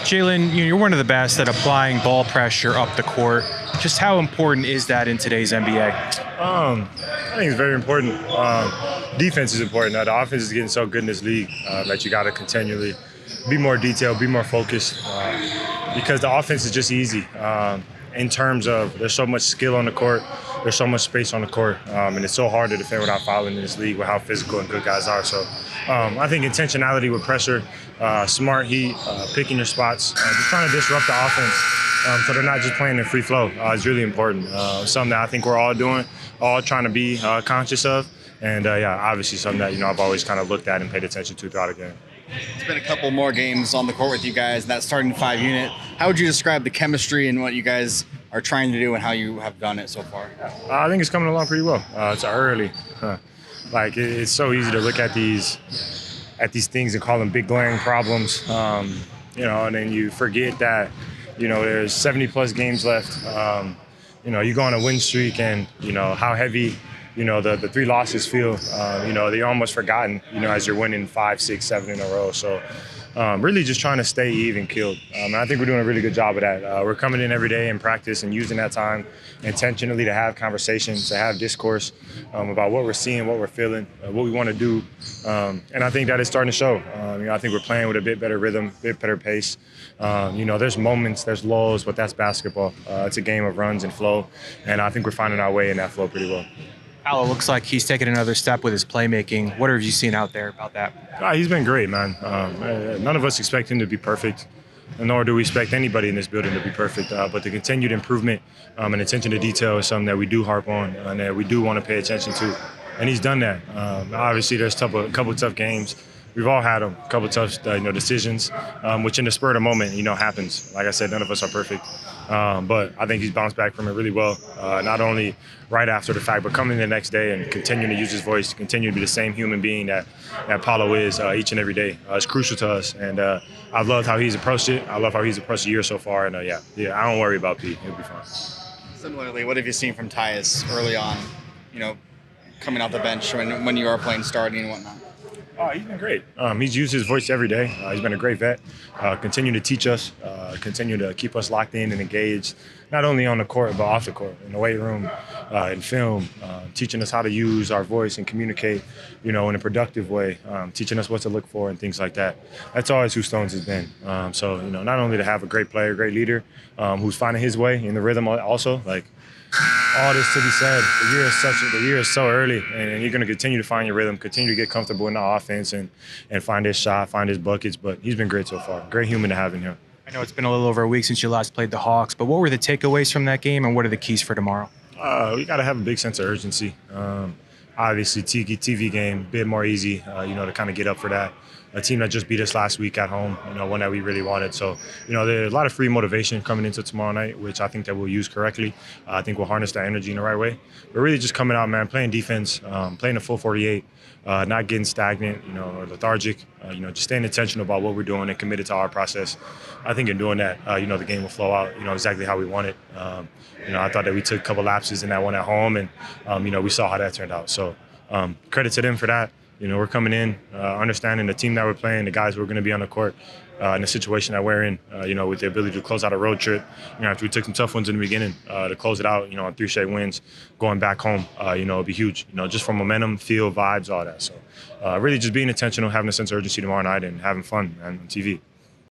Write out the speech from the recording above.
Jalen, you're one of the best at applying ball pressure up the court. Just how important is that in today's NBA? I think it's very important. Defense is important. The offense is getting so good in this league that you got to continually be more detailed, be more focused, because the offense is just easy in terms of there's so much skill on the court, there's so much space on the court, and it's so hard to defend without fouling in this league with how physical and good guys are. So I think intentionality with pressure, smart heat, picking your spots, just trying to disrupt the offense so they're not just playing in free flow is really important. Something that I think we're all doing, all trying to be conscious of. And obviously something that, I've always kind of looked at and paid attention to throughout the game. It's been a couple more games on the court with you guys, that starting five unit. How would you describe the chemistry and what you guys are trying to do and how you have done it so far? I think it's coming along pretty well. It's early. It's so easy to look at these things and call them big glaring problems, and then you forget that, there's 70-plus games left. You go on a win streak and, how heavy the three losses feel, they're almost forgotten, as you're winning 5, 6, 7 in a row. So really just trying to stay even keeled. And I think we're doing a really good job of that. We're coming in every day in practice and using that time intentionally to have conversations, to have discourse about what we're seeing, what we're feeling, what we want to do. And I think that is starting to show. I think we're playing with a bit better rhythm, a bit better pace. There's moments, there's lulls, but that's basketball. It's a game of runs and flow. And I think we're finding our way in that flow pretty well. Paolo looks like he's taken another step with his playmaking. What have you seen out there about that? He's been great, man. None of us expect him to be perfect, nor do we expect anybody in this building to be perfect. But the continued improvement and attention to detail is something that we do harp on and that we do want to pay attention to. And he's done that. Obviously, there's a couple of tough games. We've all had them, a couple of tough decisions, which in the spur of the moment, happens. Like I said, none of us are perfect. But I think he's bounced back from it really well, not only right after the fact, but coming the next day and continuing to use his voice, continue to be the same human being that Paolo is each and every day. It's crucial to us, and I've loved how he's approached it. I love how he's approached the year so far, and I don't worry about Pete. He'll be fine. Similarly, what have you seen from Tyus early on, coming off the bench when you are playing starting and whatnot? He's been great. He's used his voice every day. He's been a great vet. Continue to teach us, continue to keep us locked in and engaged, not only on the court, but off the court, in the weight room, in film, teaching us how to use our voice and communicate, in a productive way, teaching us what to look for and things like that. That's always who Stones has been. So, not only to have a great player, great leader, who's finding his way in the rhythm also, all this to be said, the year is so early, and you're going to continue to find your rhythm, continue to get comfortable in the offense and find his shot, find his buckets. But he's been great so far. Great human to have in here. I know it's been a little over a week since you last played the Hawks, but what were the takeaways from that game, and what are the keys for tomorrow? We got to have a big sense of urgency. Obviously, TV game, a bit more easy, to kind of get up for that. A team that just beat us last week at home, one that we really wanted. So, there's a lot of free motivation coming into tomorrow night, which I think that we'll use correctly. I think we'll harness that energy in the right way. But really just coming out, man, playing defense, playing a full 48, not getting stagnant, or lethargic, just staying intentional about what we're doing and committed to our process. I think in doing that, the game will flow out, exactly how we want it. I thought that we took a couple lapses in that one at home, and, we saw how that turned out. So credit to them for that. We're coming in, understanding the team that we're playing, the guys who are going to be on the court, in the situation that we're in, with the ability to close out a road trip. After we took some tough ones in the beginning, to close it out, on 3 straight wins, going back home, it'll be huge, just from momentum, feel, vibes, all that. So really just being intentional, having a sense of urgency tomorrow night and having fun, man, on TV.